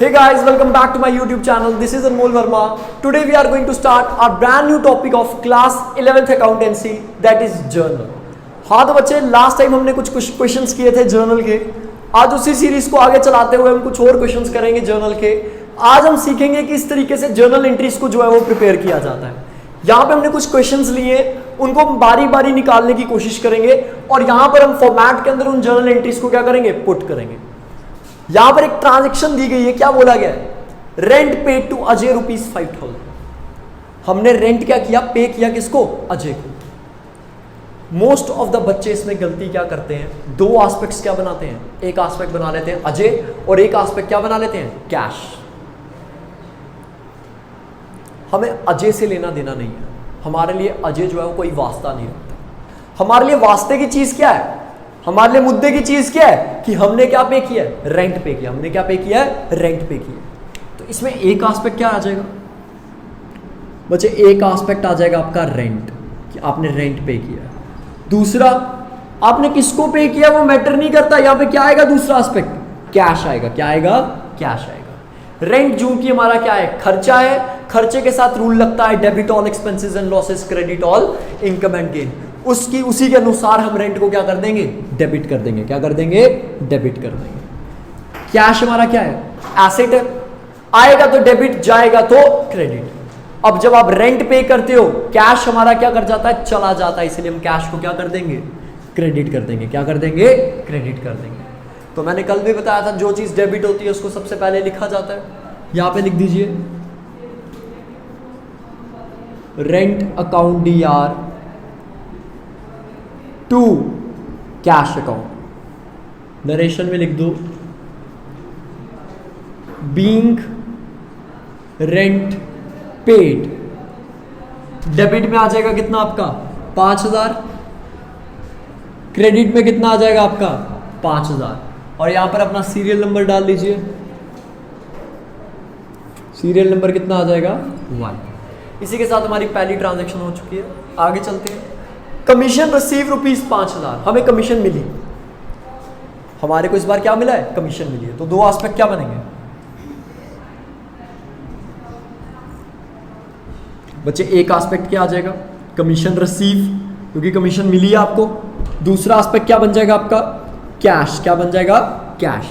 Hey guys, welcome back to my YouTube channel. This is Anmol Verma. Today we are going to start our brand new topic of class 11th accountancy, that is journal. हाँ तो बच्चे, last time हमने कुछ questions किए थे journal के. आज उसी सीरीज को आगे चलाते हुए हम कुछ और क्वेश्चंस करेंगे जर्नल के. आज हम सीखेंगे कि इस तरीके से जर्नल एंट्रीज को जो है वो प्रिपेयर किया जाता है. यहाँ पे हमने कुछ क्वेश्चंस लिए, उनको हम बारी बारी निकालने की कोशिश करेंगे और यहाँ पर हम फॉर्मेट के अंदर उन जर्नल एंट्रीज को क्या करेंगे, पुट करेंगे. यहां पर एक ट्रांजैक्शन दी गई है, क्या बोला गया है, रेंट पेड टू अजय ₹5,000. हमने रेंट क्या किया, पे किया किसको, अजय को. मोस्ट ऑफ द बच्चे इसमें गलती क्या करते हैं, दो एस्पेक्ट्स क्या बनाते हैं, एक एस्पेक्ट बना लेते हैं अजय और एक एस्पेक्ट क्या बना लेते हैं, कैश. हमें अजय से लेना देना नहीं है, हमारे लिए अजय जो है वो कोई वास्ता नहीं रखता. हमारे लिए वास्ते की चीज क्या है, हमारे लिए मुद्दे की चीज क्या है कि हमने क्या पे किया है, रेंट पे किया. हमने क्या पे किया है, रेंट पे किया. तो इसमें एक एस्पेक्ट क्या आ जाएगा बच्चे, एक एस्पेक्ट आ जाएगा आपका रेंट, कि आपने रेंट पे किया. दूसरा, आपने किसको पे किया वो मैटर नहीं करता. यहां पे क्या आएगा, दूसरा एस्पेक्ट कैश आएगा. क्या आएगा, कैश आएगा. रेंट जो कि हमारा क्या है, खर्चा है. खर्चे के साथ रूल लगता है debit all expenses and losses, credit all income and gain. उसी के अनुसार हम रेंट को क्या कर देंगे, डेबिट कर देंगे. क्या कर देंगे, डेबिट कर देंगे. कैश हमारा क्या है, एसेट है. आएगा तो डेबिट, जाएगा तो क्रेडिट. अब जब आप रेंट पे करते हो, कैश हमारा क्या कर जाता है, चला जाता है. इसलिए हम कैश को क्या कर देंगे, क्रेडिट कर देंगे. क्या कर देंगे, क्रेडिट कर देंगे. तो मैंने कल भी बताया था, जो चीज डेबिट होती है उसको सबसे पहले लिखा जाता है. यहां पे लिख दीजिए rent account DR to cash account. Narration में लिख दो बीइंग रेंट पेड. डेबिट में आ जाएगा कितना आपका, 5,000. क्रेडिट में कितना आ जाएगा आपका, 5,000. और यहां पर अपना सीरियल नंबर डाल दीजिए. सीरियल नंबर कितना आ जाएगा, 1. इसी के साथ हमारी पहली ट्रांजैक्शन हो चुकी है. आगे चलते हैं. Commission receive ₹5,000. हमें कमीशन मिली, हमारे को इस बार क्या मिला है, कमीशन मिली है. तो दो एस्पेक्ट क्या बनेंगे बच्चे, एक एस्पेक्ट क्या आ जाएगा, कमीशन रिसीव, क्योंकि कमीशन मिली है आपको. दूसरा एस्पेक्ट क्या बन जाएगा आपका, कैश. क्या बन जाएगा, कैश.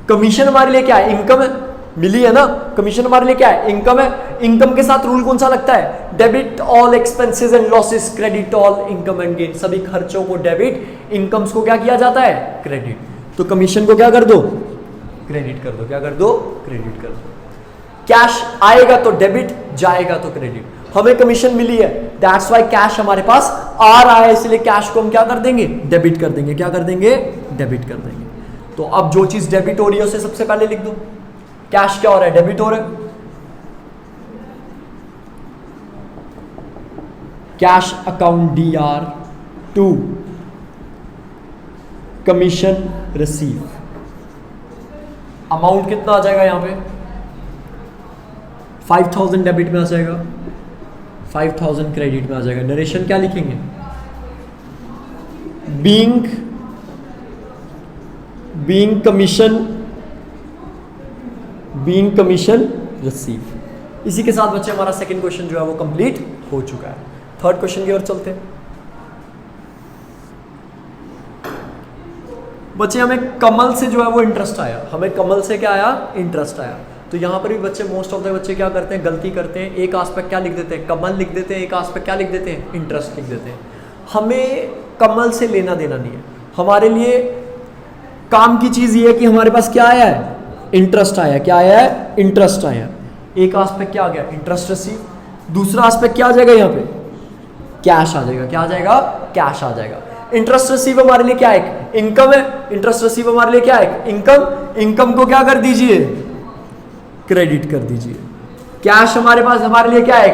कमीशन हमारे लिए क्या है, इनकम है, मिली है ना. कमीशन हमारे लिए क्या है, इनकम है. इनकम के साथ रूल कौन सा लगता है, debit all expenses and losses, credit all income and gain. सभी खर्चों को डेबिट, इनकम्स को क्या किया जाता है, क्रेडिट. तो कमीशन को क्या कर दो, क्रेडिट कर दो. क्या कर दो, क्रेडिट कर दो. कैश आएगा तो डेबिट, जाएगा तो क्रेडिट. हमें कमीशन मिली है, दैट्स वाई कैश हमारे पास आ रहा है, इसलिए कैश को हम क्या कर देंगे, डेबिट कर देंगे. क्या कर देंगे, डेबिट कर देंगे. तो अब जो चीज डेबिट हो रही है उसे सबसे पहले लिख दो. कैश क्या हो रहा है, डेबिट हो रहा है. Cash account DR to commission receive. Amount कितना आ जाएगा, यहां पे 5,000 डेबिट में आ जाएगा, 5,000 क्रेडिट में आ जाएगा. नरेशन क्या लिखेंगे, बीइंग कमीशन रिसीव. इसी के साथ बच्चे हमारा सेकंड क्वेश्चन जो है वो कंप्लीट हो चुका है. थर्ड क्वेश्चन की ओर चलते हैं. बच्चे हमें कमल से जो है वो इंटरेस्ट आया. हमें कमल से क्या आया, इंटरेस्ट आया. तो यहां पर भी बच्चे, मोस्ट ऑफ द बच्चे क्या करते हैं, गलती करते हैं. एक एस्पेक्ट क्या लिख देते हैं, कमल लिख देते हैं. एक एस्पेक्ट क्या लिख देते हैं, इंटरेस्ट लिख देते हैं. हमें कमल से लेना देना नहीं है. हमारे लिए काम की चीज ये है कि हमारे पास क्या आया है, इंटरेस्ट आया. क्या आया है, इंटरेस्ट आया. एक एस्पेक्ट क्या आ गया, इंटरेस्ट रिसीव. दूसरा एस्पेक्ट क्या आ जाएगा, यहाँ पे कैश आ जाएगा. क्या आ जाएगा, कैश आ जाएगा. इंटरेस्ट रिसीव हमारे लिए क्या है, इनकम है. इंटरेस्ट रिसीव हमारे लिए क्या है, इनकम. इनकम को क्या कर दीजिए, क्रेडिट कर दीजिए. कैश हमारे पास, हमारे लिए क्या है,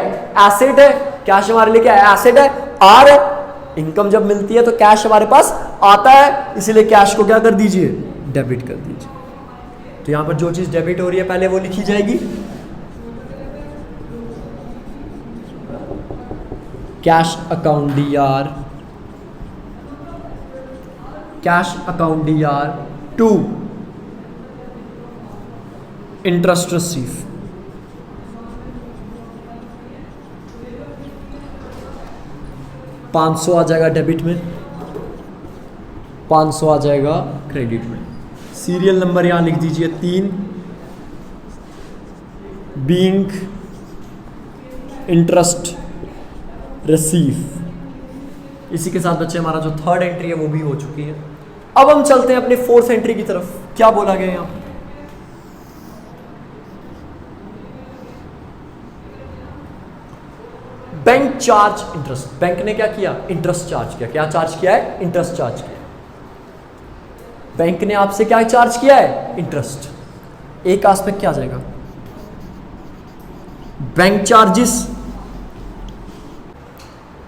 एसेट है. कैश हमारे लिए क्या है, एसेट है. आर है. इनकम जब मिलती है तो कैश हमारे पास आता है, इसीलिए कैश को क्या कर दीजिए, डेबिट कर दीजिए. तो यहां पर जो चीज डेबिट हो रही है पहले वो लिखी जाएगी. Cash account DR, cash account DR to interest receive, 500 आ जाएगा डेबिट में, 500 आ जाएगा क्रेडिट में। सीरियल नंबर यहां लिख दीजिए 3, बीइंग इंटरेस्ट रिसीव। इसी के साथ बच्चे हमारा जो थर्ड एंट्री है वो भी हो चुकी है। अब हम चलते हैं अपने फोर्थ एंट्री की तरफ। क्या बोला गया यहां? Bank charge interest. बैंक ने क्या किया? इंटरेस्ट चार्ज किया। क्या चार्ज किया है? इंटरेस्ट चार्ज किया। बैंक ने आपसे क्या चार्ज किया है? इंटरेस्ट। एक एस्पेक्ट क्या आ जाएगा? Bank charges.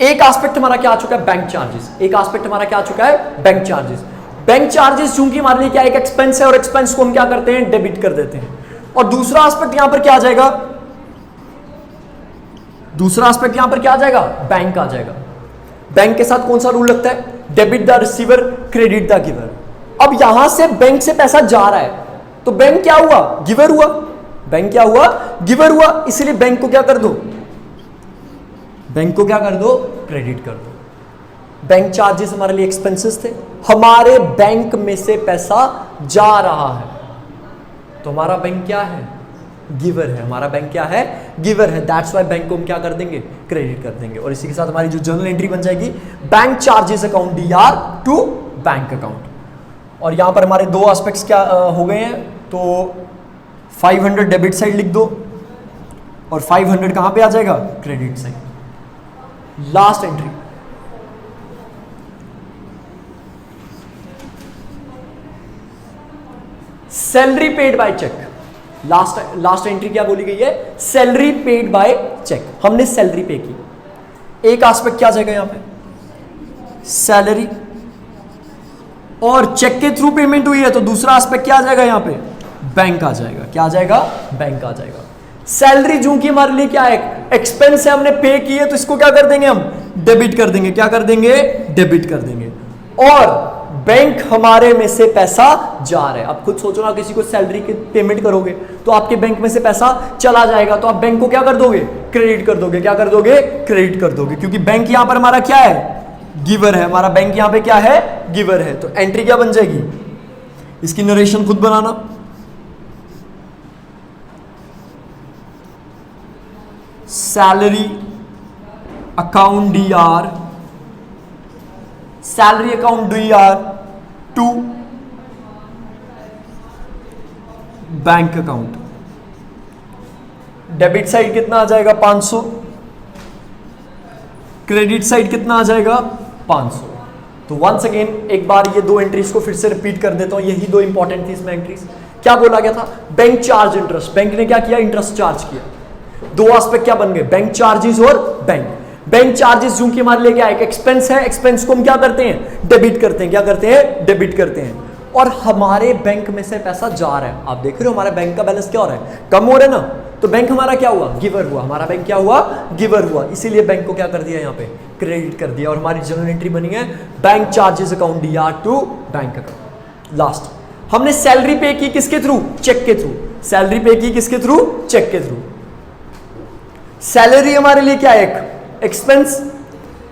एक एस्पेक्ट हमारा क्या आ चुका है? Bank charges. एक एस्पेक्ट हमारा क्या आ चुका है? Bank charges. बैंक चार्जेस चूंकि हमारे लिए क्या एक एक्सपेंस है और एक्सपेंस को हम क्या करते हैं? डेबिट कर देते हैं। और दूसरा एस्पेक्ट यहां पर क्या आ जाएगा? दूसरा एस्पेक्ट यहां पर क्या आ जाएगा? बैंक आ जाएगा। बैंक के साथ कौन सा रूल लगता है? Debit the receiver, credit the giver. अब यहां से बैंक से पैसा जा रहा है तो बैंक क्या हुआ? गिवर हुआ। बैंक क्या हुआ? गिवर हुआ। इसलिए बैंक को क्या कर दो? बैंक को क्या कर दो? क्रेडिट कर दो। बैंक चार्जेस हमारे लिए एक्सपेंसेस थे, हमारे बैंक में से पैसा जा रहा है तो हमारा बैंक क्या है? गिवर है। हमारा बैंक क्या है? गिवर है। दैट्स वाई बैंक को हम क्या कर देंगे? क्रेडिट कर देंगे। और इसी के साथ हमारी जो जर्नल एंट्री बन जाएगी, bank charges account DR to bank account. और यहां पर हमारे दो एस्पेक्ट्स क्या हो गए हैं, तो 500 डेबिट साइड लिख दो और 500 कहां पे आ जाएगा? Credit side. Last entry, salary paid by cheque. Last entry क्या बोली गई है? Salary paid by cheque. हमने सैलरी पे की। एक एस्पेक्ट क्या आ जाएगा यहां पे? सैलरी। और चेक के थ्रू पेमेंट हुई है तो दूसरा एस्पेक्ट क्या आ जाएगा यहां पे? बैंक आ जाएगा। क्या आ जाएगा? बैंक आ जाएगा। सैलरी जो कि हमारे लिए क्या है? एक्सपेंस है, हमने पे की है तो इसको क्या कर देंगे? हम डेबिट कर देंगे। क्या कर देंगे? डेबिट कर देंगे। और बैंक हमारे में से पैसा जा रहा है। अब खुद सोचो ना, किसी को सैलरी की पेमेंट करोगे तो आपके बैंक में से पैसा चला जाएगा तो आप बैंक को क्या कर दोगे? क्रेडिट कर दोगे। क्या कर दोगे? क्रेडिट कर दोगे। क्योंकि बैंक यहां पर हमारा क्या है? गिवर है। हमारा बैंक यहां पे क्या है? गिवर है। तो एंट्री क्या बन जाएगी? इसकी नरेशन खुद बनाना। Salary account DR, salary account DR to bank account. Debit side कितना आ जाएगा? 500। क्रेडिट साइड कितना आ जाएगा? 500। तो वंस अगेन एक बार ये दो एंट्रीज को फिर से रिपीट कर देता हूं। यही दो इंपॉर्टेंट थी इसमें एंट्रीज। क्या बोला गया था? Bank charge interest. बैंक ने क्या किया? इंटरेस्ट चार्ज किया। दो एस्पेक्ट क्या बन गए? बैंक चार्जेस और बैंक। बैंक चार्जेस जो कि हमारे लिए क्या है? एक एक्सपेंस है। एक्सपेंस को हम क्या करते हैं? डेबिट करते हैं। क्या करते हैं? डेबिट करते हैं। और हमारे बैंक में से पैसा जा रहा है। आप देख रहे हो हमारे बैंक का बैलेंस क्या हो रहा है? कम हो रहा है ना। तो बैंक हमारा क्या हुआ? गिवर हुआ। हमारा बैंक क्या हुआ? गिवर हुआ। इसीलिए बैंक को क्या कर दिया? यहाँ पे क्रेडिट कर दिया। और हमारी जर्नल एंट्री बनी है bank charges account DR to bank account. Last, हमने सैलरी पे की किसके थ्रू? चेक के थ्रू। सैलरी पे की किसके थ्रू? चेक के थ्रू। सैलरी हमारे लिए क्या है? एक एक्सपेंस।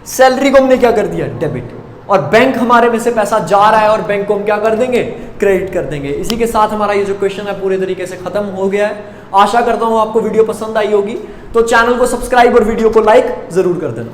सैलरी को हमने क्या कर दिया? डेबिट। और बैंक हमारे में से पैसा जा रहा है और बैंक को हम क्या कर देंगे? क्रेडिट कर देंगे। इसी के साथ हमारा ये जो क्वेश्चन है पूरे तरीके से खत्म हो गया है। आशा करता हूं आपको वीडियो पसंद आई होगी। तो चैनल को सब्सक्राइब और वीडियो को लाइक जरूर कर देना।